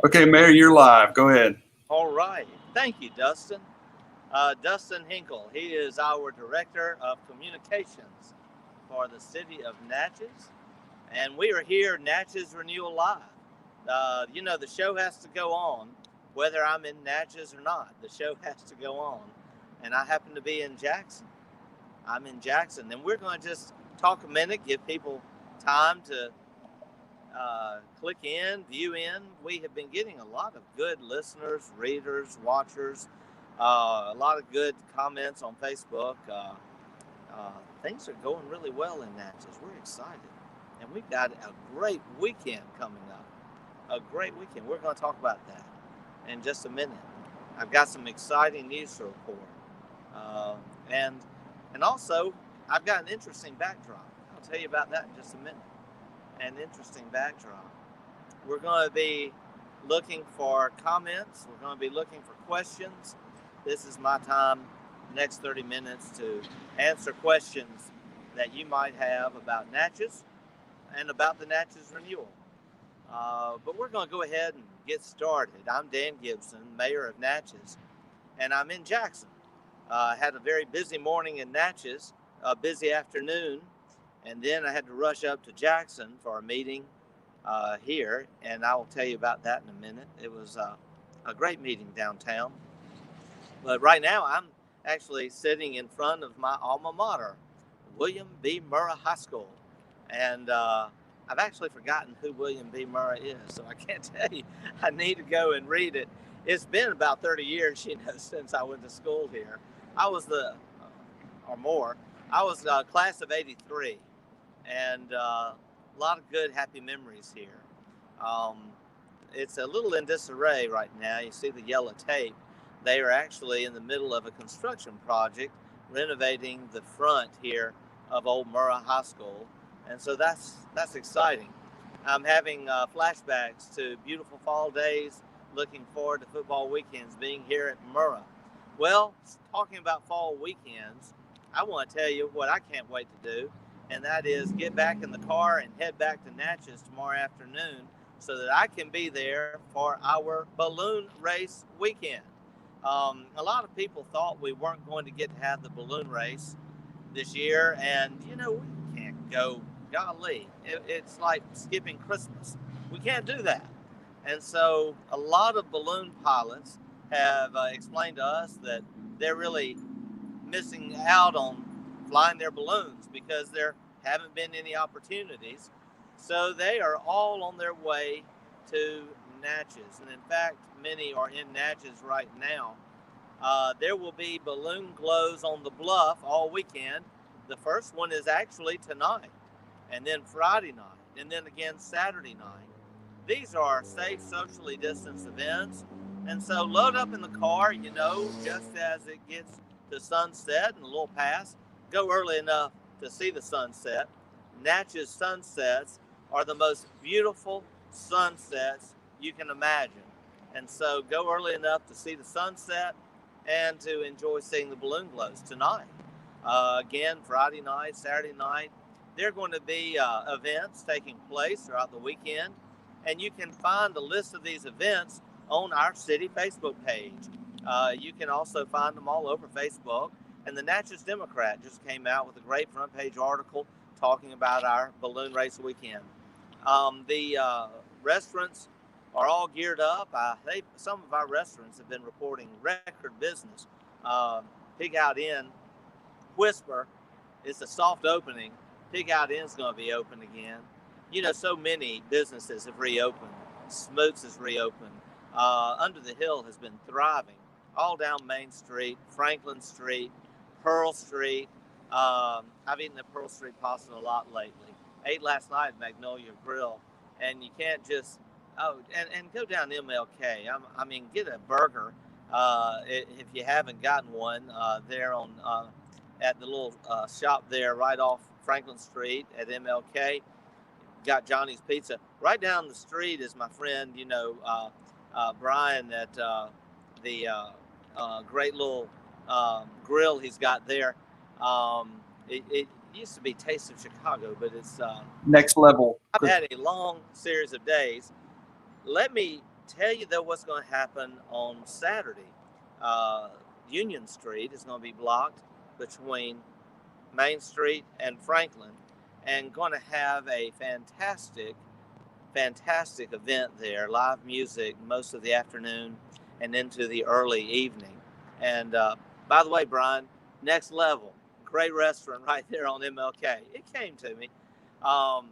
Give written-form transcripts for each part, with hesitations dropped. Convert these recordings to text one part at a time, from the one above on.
Okay, Mayor, you're live. Go ahead. All right. Thank you, Dustin. Dustin Hinkle. He is our Director of Communications for the city of Natchez. And we are here, Natchez Renewal Live. The show has to go on, whether I'm in Natchez or not. The show has to go on. And I happen to be in Jackson. I'm in Jackson. And we're going to just talk a minute, give people time to click in, view in. We have been getting a lot of good listeners, readers, watchers, a lot of good comments on Facebook. Things are going really well in Natchez. We're excited. And we've got a great weekend coming up. A great weekend. We're going to talk about that in just a minute. I've got some exciting news to report. And also, I've got an interesting backdrop. I'll tell you about that in just a minute. An interesting backdrop. We're going to be looking for comments. We're going to be looking for questions. This is my time, next 30 minutes, to answer questions that you might have about Natchez and about the Natchez Renewal. But we're going to go ahead and get started. I'm Dan Gibson, Mayor of Natchez, and I'm in Jackson. Had a very busy morning in Natchez, a busy afternoon, and then I had to rush up to Jackson for a meeting here, and I will tell you about that in a minute. It was a great meeting downtown. But right now, I'm actually sitting in front of my alma mater, William B. Murrah High School. And I've actually forgotten who William B. Murrah is, so I can't tell you. I need to go and read it. It's been about 30 years, since I went to school here. I was or more, I was class of 83. And a lot of good, happy memories here. It's a little in disarray right now. You see the yellow tape. They are actually in the middle of a construction project renovating the front here of Old Murrah High School. And so that's exciting. I'm having flashbacks to beautiful fall days, looking forward to football weekends being here at Murrah. Well, talking about fall weekends, I want to tell you what I can't wait to do, and that is get back in the car and head back to Natchez tomorrow afternoon so that I can be there for our balloon race weekend. A lot of people thought we weren't going to get to have the balloon race this year, and we can't go. Golly, it's like skipping Christmas. We can't do that. And so a lot of balloon pilots have explained to us that they're really missing out on flying their balloons because there haven't been any opportunities. So they are all on their way to Natchez. And in fact, many are in Natchez right now. There will be balloon glows on the bluff all weekend. The first one is actually tonight, and then Friday night, and then again Saturday night. These are safe, socially distanced events. And so load up in the car, just as it gets to sunset and a little past. Go early enough to see the sunset. Natchez sunsets are the most beautiful sunsets you can imagine. And so go early enough to see the sunset and to enjoy seeing the balloon glows tonight. Again, Friday night, Saturday night, there are going to be events taking place throughout the weekend. And you can find a list of these events on our city Facebook page. You can also find them all over Facebook. And the Natchez Democrat just came out with a great front page article talking about our balloon race weekend. The restaurants are all geared up. Some of our restaurants have been reporting record business. Pig Out Inn, Whisper, it's a soft opening. Pig Out Inn is going to be open again. So many businesses have reopened. Smoots has reopened. Under the Hill has been thriving. All down Main Street, Franklin Street, Pearl Street. I've eaten at Pearl Street pasta a lot lately. Ate last night at Magnolia Grill. And you can't just, and go down MLK. Get a burger if you haven't gotten one there at the little shop there right off Franklin Street at MLK. Got Johnny's Pizza. Right down the street is my friend, Brian at the great little grill he's got there. It used to be Taste of Chicago, but it's Next Level. I've had a long series of days. Let me tell you, though, what's going to happen on Saturday. Uh, Union Street is going to be blocked between Main Street and Franklin, and going to have a fantastic event there. Live music most of the afternoon and into the early evening. And by the way, Brian, Next Level, great restaurant right there on MLK. It came to me. Um,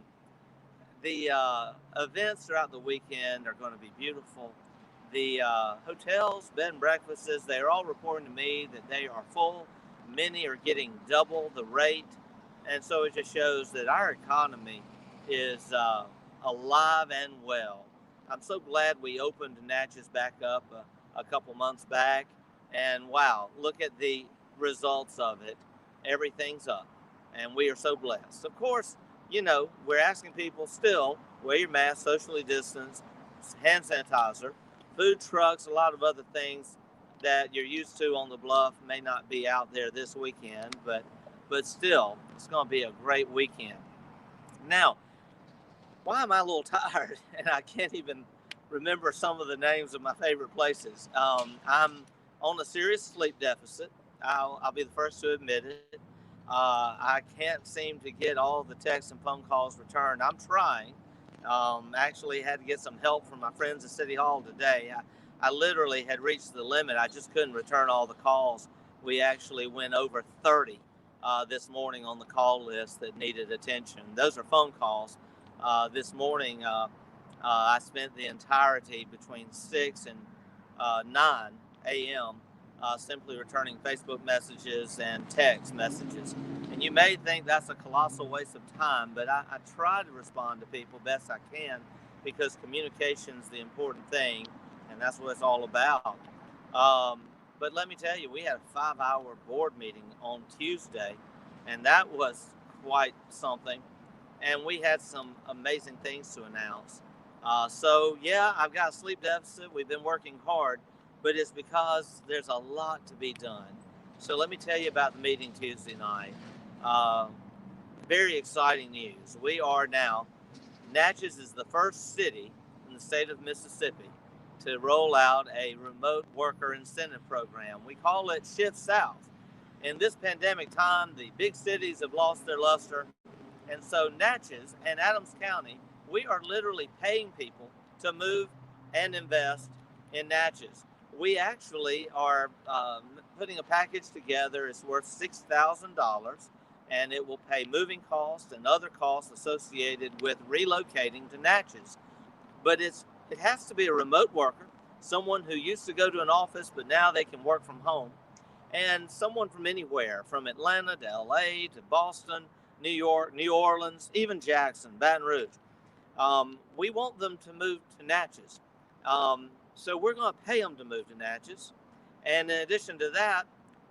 the events throughout the weekend are going to be beautiful. The hotels, bed and breakfasts, they're all reporting to me that they are full. Many are getting double the rate. And so it just shows that our economy is alive and well. I'm so glad we opened Natchez back up a couple months back. And wow, look at the results of it. Everything's up. And we are so blessed. Of course, we're asking people still wear your mask, socially distance, hand sanitizer, food trucks, a lot of other things that you're used to on the bluff may not be out there this weekend, but still, it's going to be a great weekend. Now, why am I a little tired and I can't even remember some of the names of my favorite places? I'm on a serious sleep deficit. I'll be the first to admit it. I can't seem to get all the texts and phone calls returned. I'm trying. Actually had to get some help from my friends at City Hall today. I literally had reached the limit. I just couldn't return all the calls. We actually went over 30 this morning on the call list that needed attention. Those are phone calls. This morning, I spent the entirety between 6 and 9 a.m. Simply returning Facebook messages and text messages. And you may think that's a colossal waste of time, but I try to respond to people best I can because communication is the important thing, and that's what it's all about. But let me tell you, we had a 5-hour board meeting on Tuesday, and that was quite something. And we had some amazing things to announce. So, yeah, I've got a sleep deficit. We've been working hard, but it's because there's a lot to be done. So let me tell you about the meeting Tuesday night. Very exciting news. Natchez is the first city in the state of Mississippi to roll out a remote worker incentive program. We call it Shift South. In this pandemic time, the big cities have lost their luster. And so Natchez and Adams County, we are literally paying people to move and invest in Natchez. We actually are putting a package together. It's worth $6,000, and it will pay moving costs and other costs associated with relocating to Natchez. But it has to be a remote worker, someone who used to go to an office, but now they can work from home, and someone from anywhere, from Atlanta to LA to Boston, New York, New Orleans, even Jackson, Baton Rouge. We want them to move to Natchez. So we're going to pay them to move to Natchez. And in addition to that,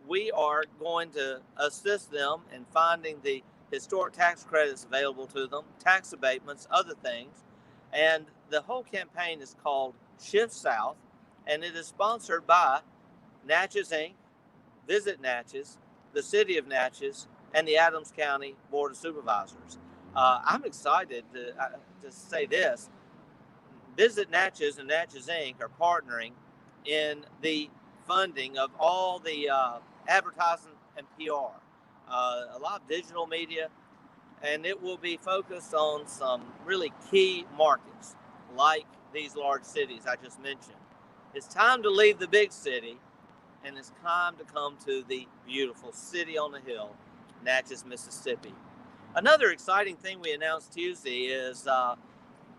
we are going to assist them in finding the historic tax credits available to them, tax abatements, other things. And the whole campaign is called Shift South, and it is sponsored by Natchez Inc., Visit Natchez, the City of Natchez, and the Adams County Board of Supervisors. I'm excited to say this. Visit Natchez and Natchez Inc. are partnering in the funding of all the advertising and PR, a lot of digital media, and it will be focused on some really key markets like these large cities I just mentioned. It's time to leave the big city, and it's time to come to the beautiful city on the hill, Natchez, Mississippi. Another exciting thing we announced Tuesday is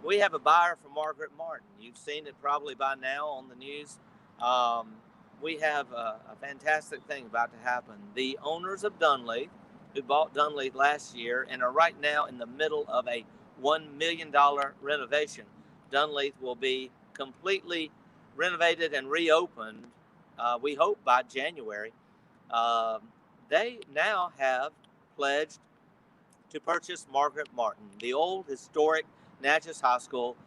we have a buyer for Margaret Martin. You've seen it probably by now on the news. We have a fantastic thing about to happen. The owners of Dunleith, who bought Dunleith last year and are right now in the middle of a $1 million renovation. Dunleith will be completely renovated and reopened, we hope, by January. They now have pledged to purchase Margaret Martin, the old historic Natchez High School,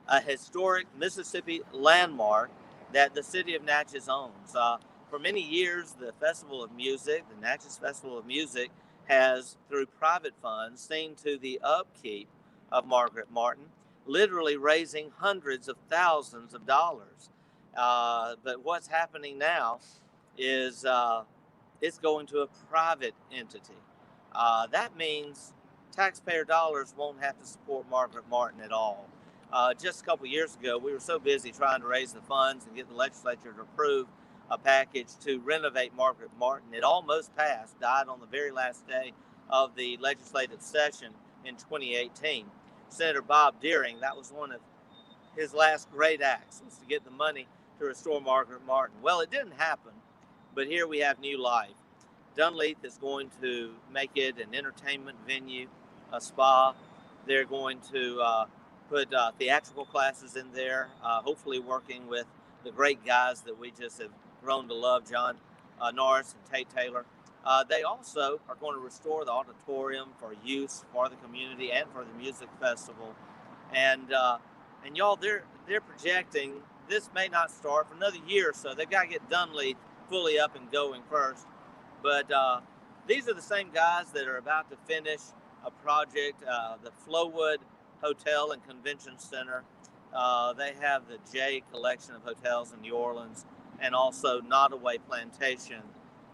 a historic Mississippi landmark that the city of Natchez owns. For many years, the Festival of Music, the Natchez Festival of Music, has, through private funds, seen to the upkeep of Margaret Martin. literally raising hundreds of thousands of dollars. But what's happening now is it's going to a private entity. That means taxpayer dollars won't have to support Margaret Martin at all. Just a couple years ago, we were so busy trying to raise the funds and get the legislature to approve a package to renovate Margaret Martin. It almost passed, died on the very last day of the legislative session in 2018. Senator Bob Deering, that was one of his last great acts, was to get the money to restore Margaret Martin. Well, it didn't happen, but here we have new life. Dunleith is going to make it an entertainment venue, a spa. They're going to put theatrical classes in there, hopefully working with the great guys that we just have grown to love, John Norris and Tate Taylor. They also are going to restore the auditorium for use for the community and for the music festival. And y'all, they're projecting this may not start for another year or so. They've got to get Dunleith fully up and going first. But these are the same guys that are about to finish a project, the Flowwood Hotel and Convention Center. They have the J collection of hotels in New Orleans, and also Nottoway Plantation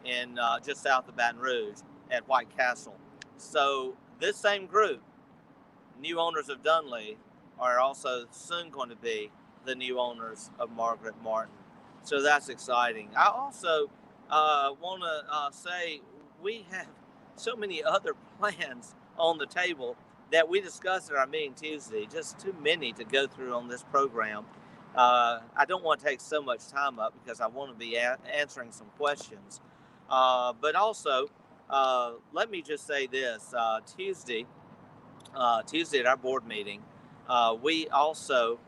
in just south of Baton Rouge at White Castle. So this same group, new owners of Dunleith, are also soon going to be the new owners of Margaret Martin. So that's exciting. I also want to say we have so many other plans on the table that we discussed at our meeting Tuesday, just too many to go through on this program. I don't want to take so much time up because I want to be answering some questions. But also, let me just say this, Tuesday at our board meeting, we also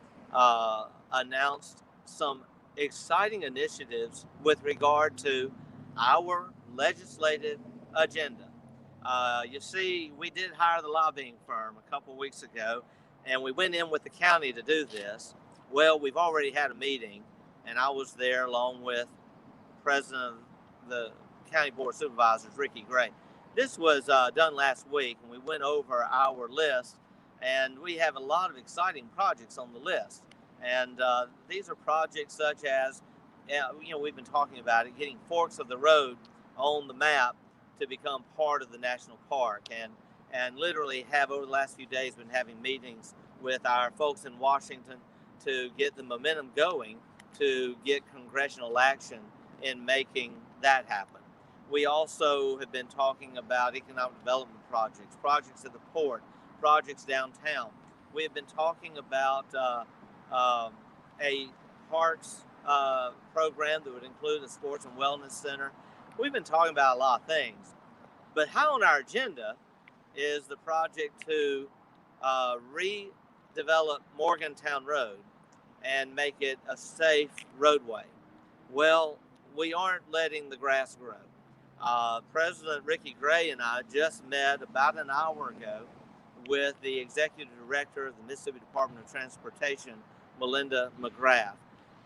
announced some exciting initiatives with regard to our legislative agenda. You see, we did hire the lobbying firm a couple weeks ago, and we went in with the county to do this. Well, we've already had a meeting, and I was there along with the president of the County Board of Supervisors, Ricky Gray. This was done last week, and we went over our list, and we have a lot of exciting projects on the list. And these are projects such as, we've been talking about it, getting Forks of the Road on the map to become part of the national park, and literally have over the last few days been having meetings with our folks in Washington to get the momentum going to get congressional action in making that happen. We also have been talking about economic development projects at the port, projects downtown. We have been talking about a parks program that would include a sports and wellness center. We've been talking about a lot of things, but high on our agenda is the project to redevelop Morgantown Road and make it a safe roadway. Well, we aren't letting the grass grow. President Ricky Gray and I just met about an hour ago with the executive director of the Mississippi Department of Transportation, Melinda McGrath,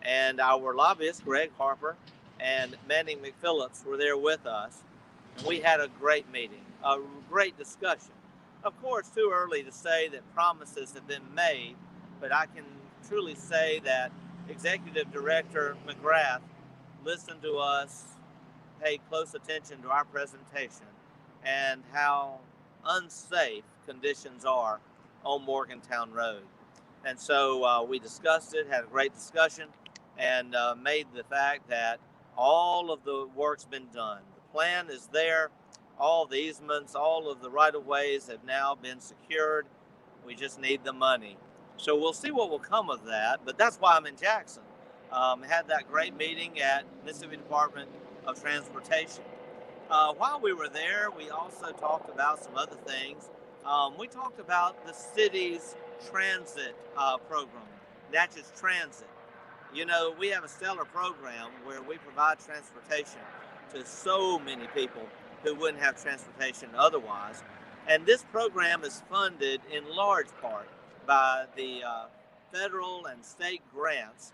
and our lobbyist, Greg Harper, and Manning McPhillips were there with us. And we had a great meeting, a great discussion. Of course, too early to say that promises have been made, but I can truly say that Executive Director McGrath listened to us, paid close attention to our presentation, and how unsafe conditions are on Morgantown Road. And so we discussed it, had a great discussion, and made the fact that all of the work's been done. The plan is there, all the easements, all of the right-of-ways have now been secured. We just need the money. So we'll see what will come of that, but that's why I'm in Jackson. Had that great meeting at Mississippi Department of Transportation. While we were there, we also talked about some other things. We talked about the city's transit program, Natchez Transit. You know, we have a stellar program where we provide transportation to so many people who wouldn't have transportation otherwise. And this program is funded in large part by the federal and state grants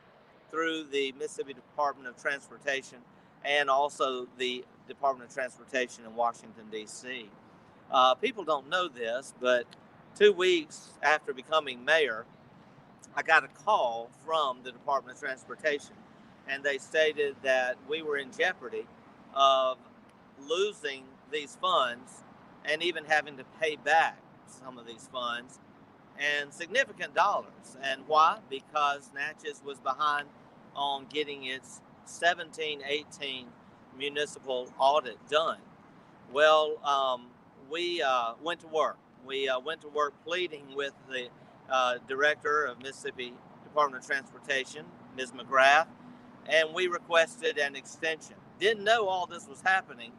through the Mississippi Department of Transportation and also the Department of Transportation in Washington, D.C. People don't know this, but 2 weeks after becoming mayor, I got a call from the Department of Transportation, and they stated that we were in jeopardy of losing these funds and even having to pay back some of these funds and significant dollars. And why? Because Natchez was behind on getting its 17-18 municipal audit done. Well, we went to work. We went to work pleading with the director of Mississippi Department of Transportation, Ms. McGrath, and we requested an extension. Didn't know all this was happening,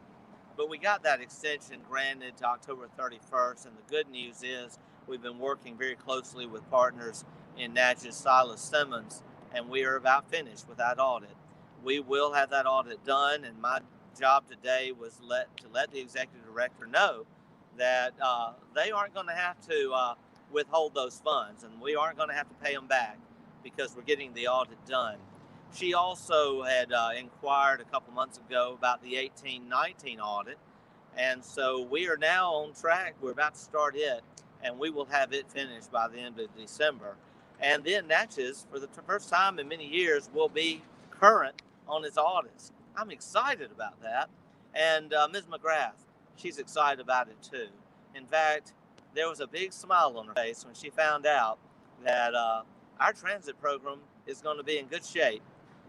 but we got that extension granted to October 31st. And the good news is we've been working very closely with partners in Natchez, Silas Simmons, and we are about finished with that audit. We will have that audit done, and my job today was to let the executive director know that they aren't going to have to withhold those funds, and we aren't going to have to pay them back because we're getting the audit done. She also had inquired a couple months ago about the 18-19 audit, and so we are now on track. We're about to start it, and we will have it finished by the end of December. And then Natchez, for the first time in many years, will be current on its audits. I'm excited about that. And Ms. McGrath, she's excited about it too. In fact, there was a big smile on her face when she found out that our transit program is going to be in good shape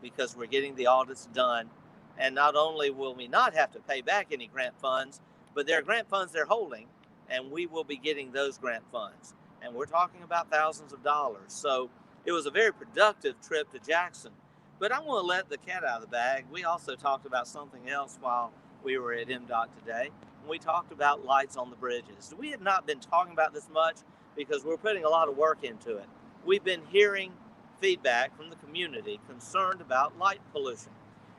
because we're getting the audits done. And not only will we not have to pay back any grant funds, but there are grant funds they're holding, and we will be getting those grant funds. And we're talking about thousands of dollars. So it was a very productive trip to Jackson. But I'm going to let the cat out of the bag. We also talked about something else while we were at MDOT today. We talked about lights on the bridges. We had not been talking about this much because we're putting a lot of work into it. We've been hearing feedback from the community concerned about light pollution.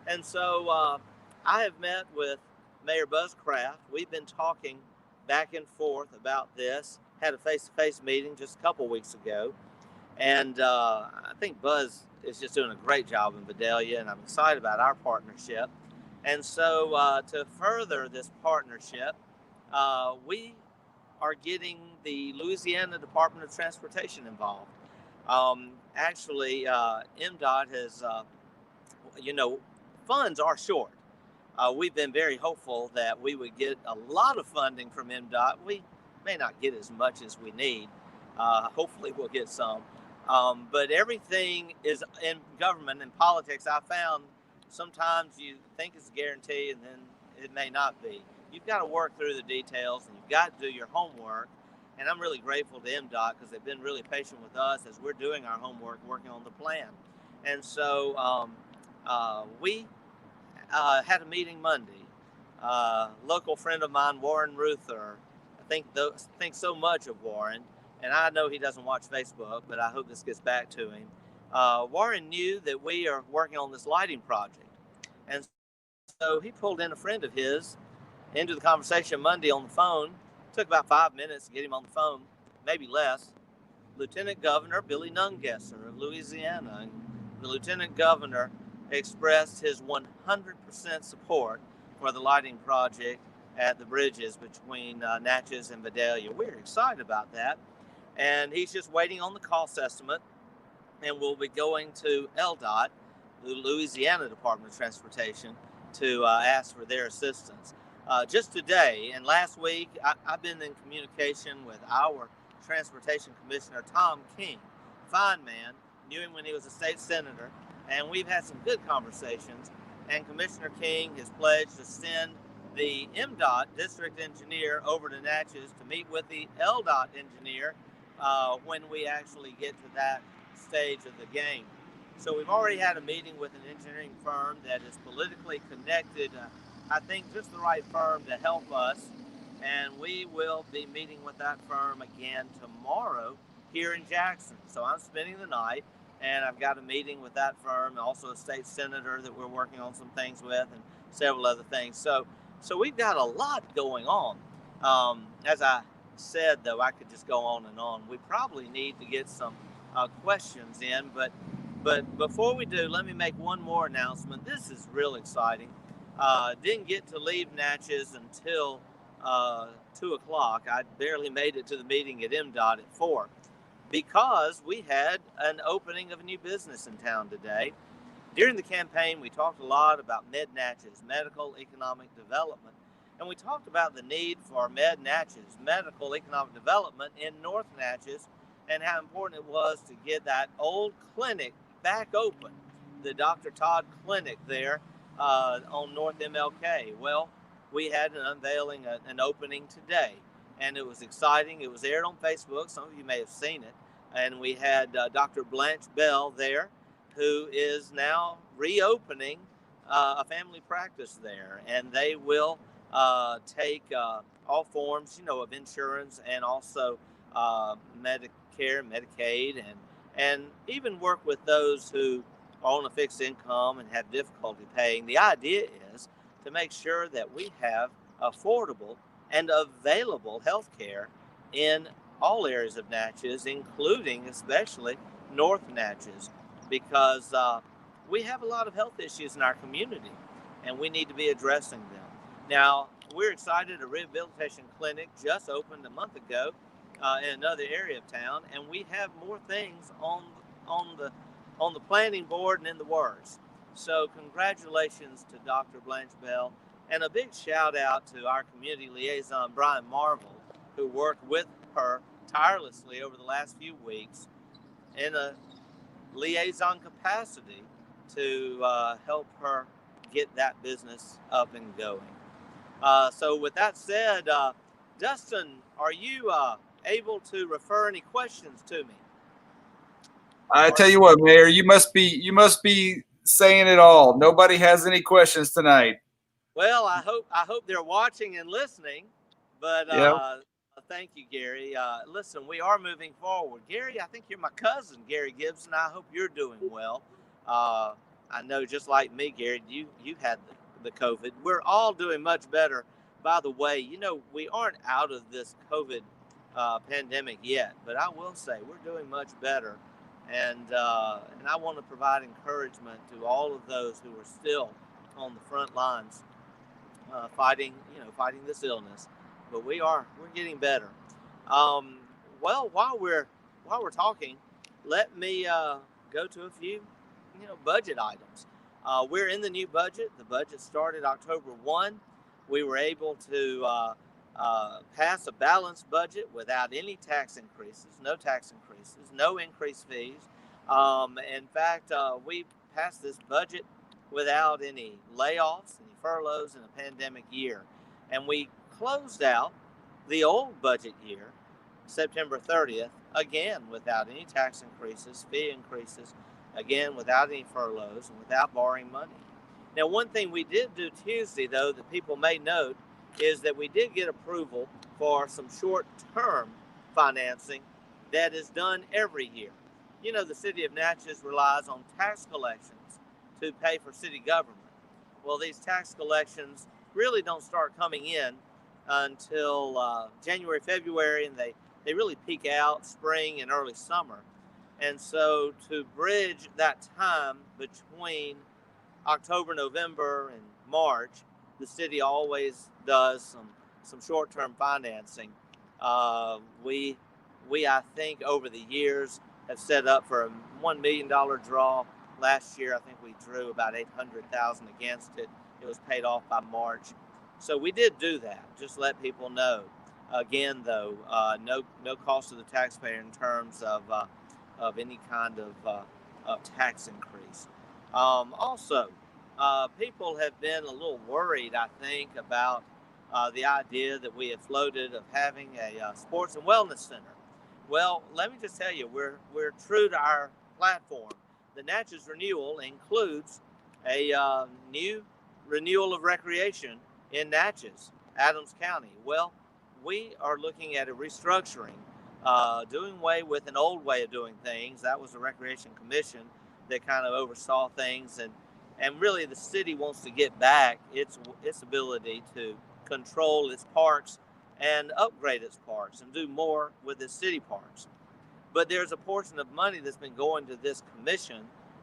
And so I have met with Mayor Buzzcraft. We've been talking back and forth about this. Had a face-to-face meeting just a couple weeks ago. And I think Buzz is just doing a great job in Vidalia, and I'm excited about our partnership. And so to further this partnership, we are getting the Louisiana Department of Transportation involved. Actually, MDOT has, funds are short. We've been very hopeful that we would get a lot of funding from MDOT. We may not get as much as we need. Hopefully we'll get some. But everything is in government and politics. I found sometimes you think it's a guarantee and then it may not be. You've got to work through the details and you've got to do your homework. And I'm really grateful to MDOT because they've been really patient with us as we're doing our homework, working on the plan. And so we had a meeting Monday. Local friend of mine, Warren Ruther, I think so much of Warren, and I know he doesn't watch Facebook, but I hope this gets back to him. Warren knew that we are working on this lighting project. And so he pulled in a friend of his into the conversation Monday on the phone. Took about 5 minutes to get him on the phone, maybe less. Lieutenant Governor Billy Nungesser of Louisiana. And the Lieutenant Governor expressed his 100% support for the lighting project at the bridges between Natchez and Vidalia. We're excited about that. And he's just waiting on the cost estimate. And we'll be going to LDOT, the Louisiana Department of Transportation, to ask for their assistance. Just today and last week, I've been in communication with our Transportation Commissioner, Tom King. Fine man, knew him when he was a state senator, and we've had some good conversations. And Commissioner King has pledged to send the MDOT district engineer over to Natchez to meet with the LDOT engineer when we actually get to that stage of the game. So we've already had a meeting with an engineering firm that is politically connected. I think just the right firm to help us, and we will be meeting with that firm again tomorrow here in Jackson. So I'm spending the night, and I've got a meeting with that firm, also a state senator that we're working on some things with, and several other things. So we've got a lot going on. As I said, though, I could just go on and on. We probably need to get some questions in, but before we do, let me make one more announcement. This is real exciting. Didn't get to leave Natchez until 2 o'clock. I barely made it to the meeting at MDOT at 4. because we had an opening of a new business in town today. During the campaign, we talked a lot about Natchez, medical economic development. And we talked about the need for Natchez, medical economic development in North Natchez, and how important it was to get that old clinic back open, the Dr. Todd Clinic there on North MLK. Well, we had an unveiling, an opening today, and it was exciting. It was aired on Facebook. Some of you may have seen it. And we had Dr. Blanche Bell there, who is now reopening a family practice there, and they will take all forms, of insurance, and also Medicare, Medicaid, and even work with those who are on a fixed income and have difficulty paying. The idea is to make sure that we have affordable and available health care in all areas of Natchez, including especially North Natchez, because we have a lot of health issues in our community, and we need to be addressing them. Now, we're excited. A rehabilitation clinic just opened a month ago in another area of town, and we have more things on the planning board and in the works. So congratulations to Dr. Blanche Bell, and a big shout out to our community liaison, Brian Marvel, who worked with her tirelessly over the last few weeks in a liaison capacity to help her get that business up and going. So with that said, Dustin, are you able to refer any questions to me? I tell you what, Mayor, you must be saying it all. Nobody has any questions tonight. Well, I hope they're watching and listening. But thank you, Gary. Listen, we are moving forward. Gary, I think you're my cousin, Gary Gibson. I hope you're doing well. I know, just like me, Gary, you had the COVID. We're all doing much better. By the way, we aren't out of this COVID pandemic yet, but I will say we're doing much better. And I want to provide encouragement to all of those who are still on the front lines fighting this illness. But we're getting better. Well, while we're talking, let me go to a few budget items. We're in the new budget. The budget started October 1. We were able to pass a balanced budget without any tax increases, no increased fees. In fact, we passed this budget without any layoffs, any furloughs in a pandemic year. And we closed out the old budget year, September 30th, again without any tax increases, fee increases, again without any furloughs, and without borrowing money. Now, one thing we did do Tuesday, though, that people may note, is that we did get approval for some short-term financing that is done every year. The city of Natchez relies on tax collections to pay for city government. Well, these tax collections really don't start coming in until January, February, and they really peak out spring and early summer. And so to bridge that time between October, November, and March, the city always does some short-term financing. We I think over the years have set up for a $1 million draw. Last year, I think we drew about $800,000 against it. It was paid off by March. So we did do that. Just let people know. Again, though, no cost to the taxpayer in terms of any kind of tax increase. Also, people have been a little worried, I think, about the idea that we have floated of having a sports and wellness center. Well, let me just tell you, we're true to our platform. The Natchez Renewal includes a new renewal of recreation in Natchez, Adams County. Well, we are looking at a restructuring, doing away with an old way of doing things. That was the Recreation Commission that kind of oversaw things, and really the city wants to get back its ability to control its parks and upgrade its parks and do more with its city parks. But there's a portion of money that's been going to this commission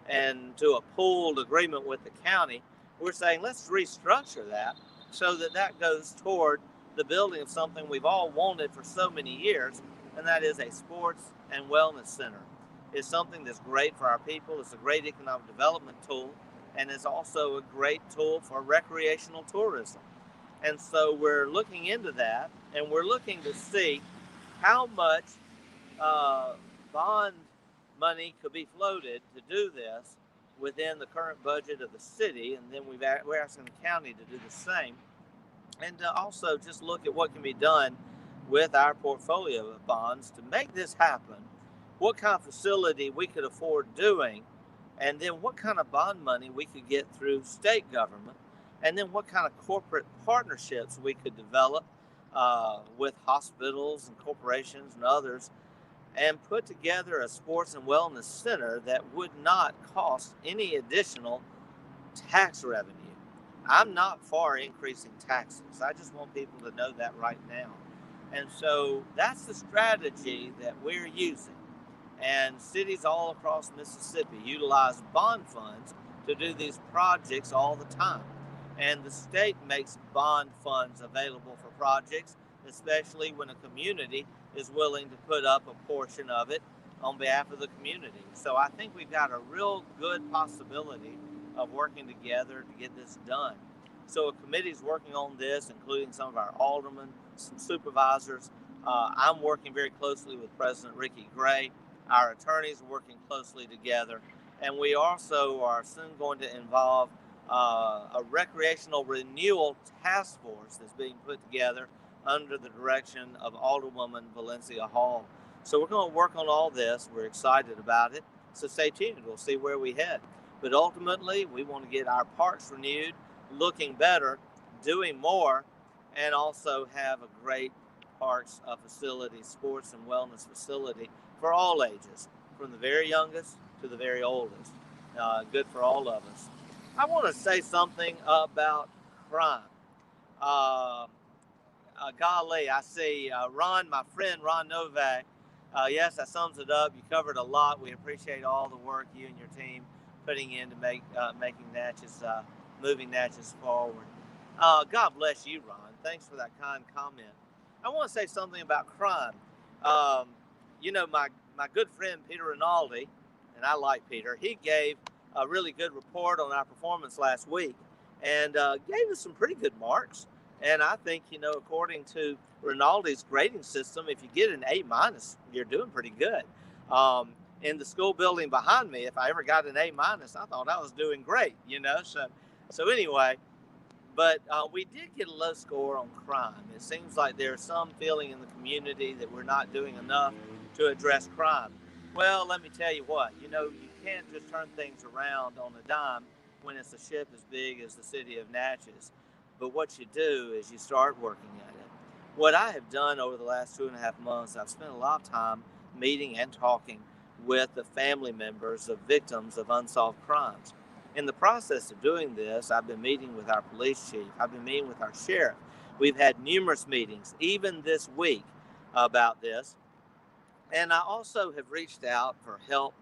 and to a pooled agreement with the county. We're saying let's restructure that so that goes toward the building of something we've all wanted for so many years, and that is a sports and wellness center. It's something that's great for our people. It's a great economic development tool, and it's also a great tool for recreational tourism. And so we're looking into that, and we're looking to see how much uh, bond money could be floated to do this within the current budget of the city, and then we're asking the county to do the same, and also just look at what can be done with our portfolio of bonds to make this happen, what kind of facility we could afford doing, and then what kind of bond money we could get through state government, and then what kind of corporate partnerships we could develop with hospitals and corporations and others, and put together a sports and wellness center that would not cost any additional tax revenue. I'm not for increasing taxes. I just want people to know that right now. And so that's the strategy that we're using. And cities all across Mississippi utilize bond funds to do these projects all the time. And the state makes bond funds available for projects, especially when a community is willing to put up a portion of it on behalf of the community. So I think we've got a real good possibility of working together to get this done. So a committee is working on this, including some of our aldermen, some supervisors. I'm working very closely with President Ricky Gray. Our attorneys are working closely together. And we also are soon going to involve a recreational renewal task force that's being put together under the direction of Alderwoman Valencia Hall. So we're going to work on all this. We're excited about it. So stay tuned. We'll see where we head. But ultimately, we want to get our parks renewed, looking better, doing more, and also have a great parks facility, sports and wellness facility for all ages, from the very youngest to the very oldest. Good for all of us. I want to say something about crime. Golly, I see Ron, my friend Ron Novak. Yes, that sums it up. You covered a lot. We appreciate all the work you and your team putting in to making Natchez, moving Natchez forward. God bless you, Ron. Thanks for that kind comment. I want to say something about crime. My good friend Peter Rinaldi, and I like Peter, he gave a really good report on our performance last week and gave us some pretty good marks. And I think, according to Rinaldi's grading system, if you get an A-, you're doing pretty good. In the school building behind me, if I ever got an A-, I thought I was doing great, So anyway, but we did get a low score on crime. It seems like there's some feeling in the community that we're not doing enough to address crime. Well, let me tell you what, you can't just turn things around on a dime when it's a ship as big as the city of Natchez. But what you do is you start working at it. What I have done over the last 2.5 months, I've spent a lot of time meeting and talking with the family members of victims of unsolved crimes. In the process of doing this, I've been meeting with our police chief. I've been meeting with our sheriff. We've had numerous meetings, even this week, about this. And I also have reached out for help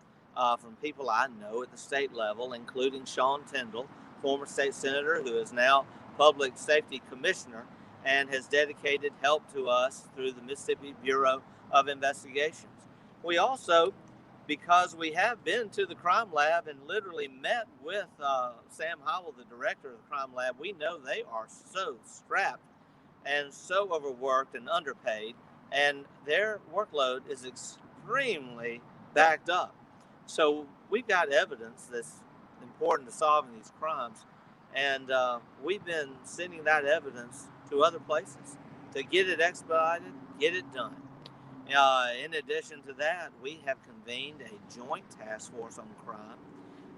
from people I know at the state level, including Sean Tyndall, former state senator who is now Public Safety Commissioner and has dedicated help to us through the Mississippi Bureau of Investigations. We also, because we have been to the crime lab and literally met with Sam Howell, the director of the crime lab, we know they are so strapped and so overworked and underpaid, and their workload is extremely backed up. So we've got evidence that's important to solving these crimes. And we've been sending that evidence to other places to get it expedited, get it done. In addition to that, we have convened a joint task force on crime.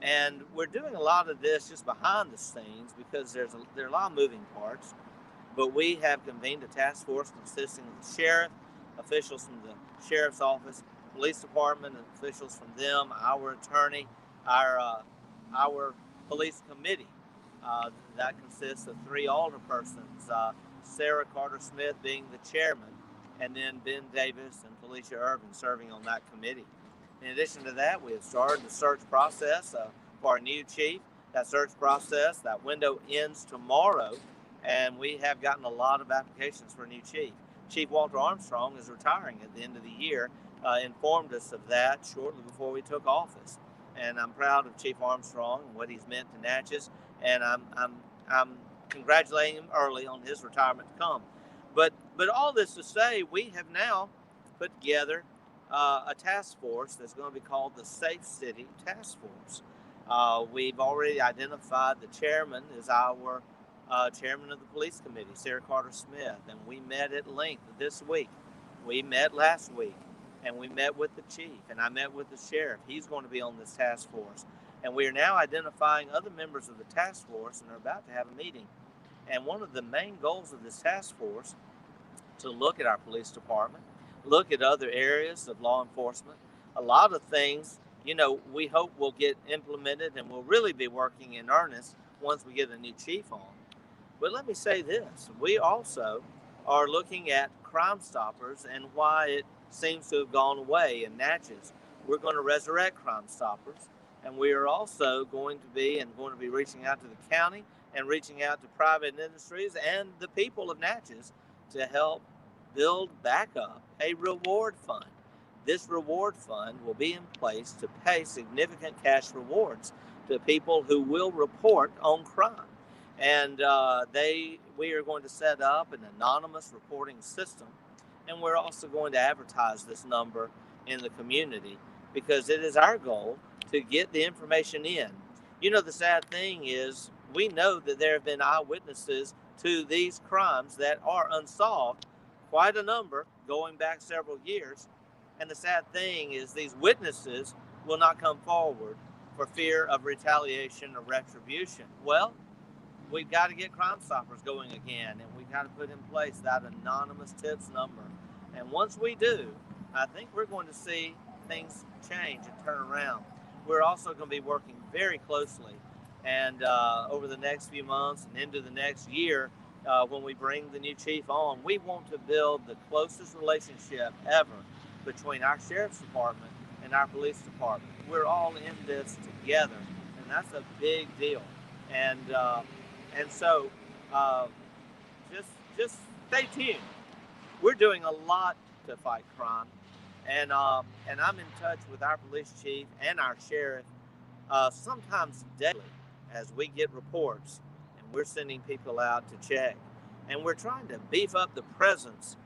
And we're doing a lot of this just behind the scenes because there are a lot of moving parts. But we have convened a task force consisting of the sheriff, officials from the sheriff's office, police department, and officials from them, our attorney, our police committee. That consists of 3 alderpersons, Sarah Carter Smith being the chairman, and then Ben Davis and Felicia Irvin serving on that committee. In addition to that, we have started the search process for our new chief. That search process, that window ends tomorrow, and we have gotten a lot of applications for a new chief. Chief Walter Armstrong is retiring at the end of the year, informed us of that shortly before we took office. And I'm proud of Chief Armstrong and what he's meant to Natchez, and I'm congratulating him early on his retirement to come. But all this to say, we have now put together a task force that's going to be called the Safe City Task Force. We've already identified the chairman as our chairman of the police committee, Sarah Carter Smith, and we met at length this week. We met last week, and we met with the chief, and I met with the sheriff. He's going to be on this task force. And we are now identifying other members of the task force and are about to have a meeting. And one of the main goals of this task force to look at our police department, look at other areas of law enforcement. A lot of things, we hope will get implemented and will really be working in earnest once we get a new chief on. But let me say this, we also are looking at Crime Stoppers and why it seems to have gone away in Natchez. We're going to resurrect Crime Stoppers, and we are also going to be reaching out to the county and reaching out to private industries and the people of Natchez to help build back up a reward fund. This reward fund will be in place to pay significant cash rewards to people who will report on crime. And we are going to set up an anonymous reporting system, and we're also going to advertise this number in the community because it is our goal to get the information in. The sad thing is we know that there have been eyewitnesses to these crimes that are unsolved, quite a number going back several years. And the sad thing is these witnesses will not come forward for fear of retaliation or retribution. Well, we've got to get Crime Stoppers going again, and we've got to put in place that anonymous tips number. And once we do, I think we're going to see things change and turn around. We're also going to be working very closely and over the next few months and into the next year, when we bring the new chief on, we want to build the closest relationship ever between our sheriff's department and our police department. We're all in this together, and that's a big deal. And so just stay tuned. We're doing a lot to fight crime, and I'm in touch with our police chief and our sheriff sometimes daily as we get reports, and we're sending people out to check, and we're trying to beef up the presence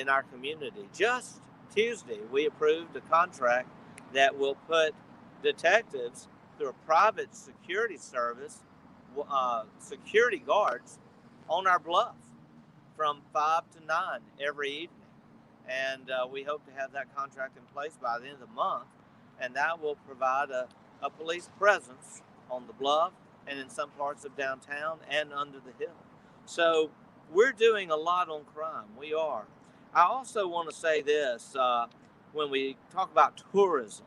in our community. Just Tuesday, we approved a contract that will put detectives through a private security service, security guards on our bluff from 5 to 9 every evening. And we hope to have that contract in place by the end of the month, and that will provide a police presence on the bluff and in some parts of downtown and under the hill. So we're doing a lot on crime. We are. I also want to say this, when we talk about tourism,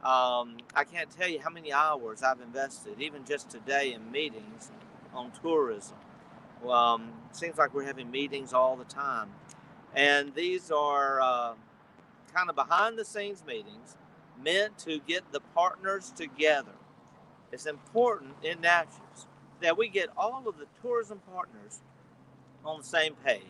I can't tell you how many hours I've invested, even just today, in meetings on tourism. Seems like we're having meetings all the time. And these are kind of behind the scenes meetings meant to get the partners together. It's important in Natchez that we get all of the tourism partners on the same page.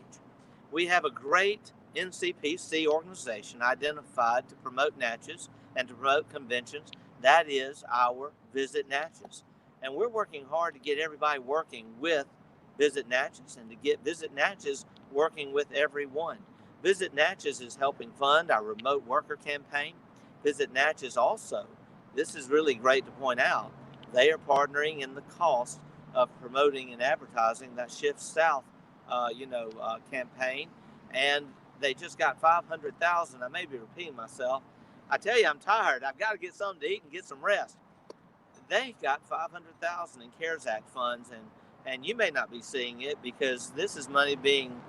We have a great NCPC organization identified to promote Natchez and to promote conventions. That is our Visit Natchez. And we're working hard to get everybody working with Visit Natchez and to get Visit Natchez working with everyone. Visit Natchez is helping fund our remote worker campaign. Visit Natchez also, this is really great to point out, they are partnering in the cost of promoting and advertising that Shift South campaign. And they just got $500,000. I may be repeating myself. I tell you, I'm tired. I've got to get something to eat and get some rest. They got $500,000 in CARES Act funds, and you may not be seeing it because this is money being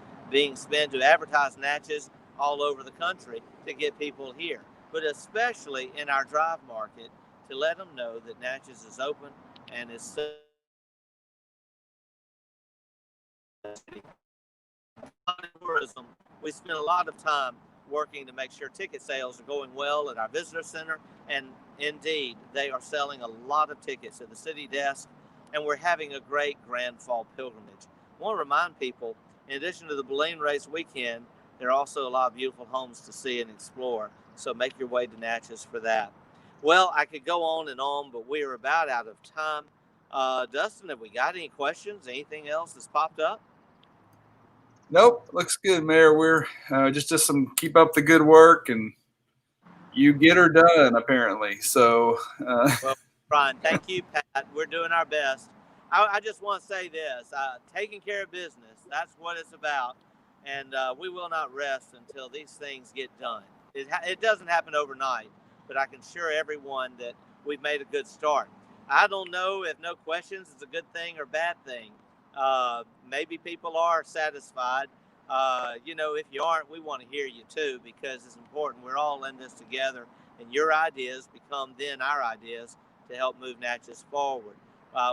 spent to advertise Natchez all over the country to get people here, but especially in our drive market to let them know that Natchez is open and is tourism. We spend a lot of time working to make sure ticket sales are going well at our visitor center, and indeed they are selling a lot of tickets at the city desk, and we're having a great Grand Fall pilgrimage. I want to remind people, in addition to the balloon race weekend, There are also a lot of beautiful homes to see and explore. So make your way to Natchez for that. Well, I could go on and on, but we are about out of time. Dustin, have we got any questions? Anything else that's popped up? Nope, looks good, Mayor. We're just some keep up the good work, and you get her done apparently. So Well, Brian, thank you, Pat. We're doing our best. I just want to say this: taking care of business—that's what it's about, and we will not rest until these things get done. It doesn't happen overnight, but I can assure everyone that we've made a good start. I don't know if no questions is a good thing or bad thing. Maybe people are satisfied. If you aren't, we want to hear you too, because it's important. We're all in this together, and your ideas become then our ideas to help move Natchez forward.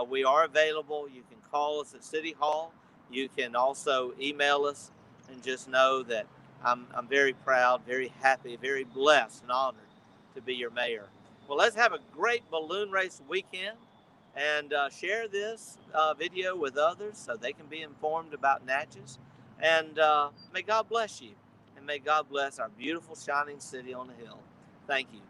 We are available. You can call us at City Hall. You can also email us, and just know that I'm very proud, very happy, very blessed and honored to be your mayor. Well, let's have a great balloon race weekend, and share this video with others so they can be informed about Natchez. And may God bless you, and may God bless our beautiful shining city on the hill. Thank you.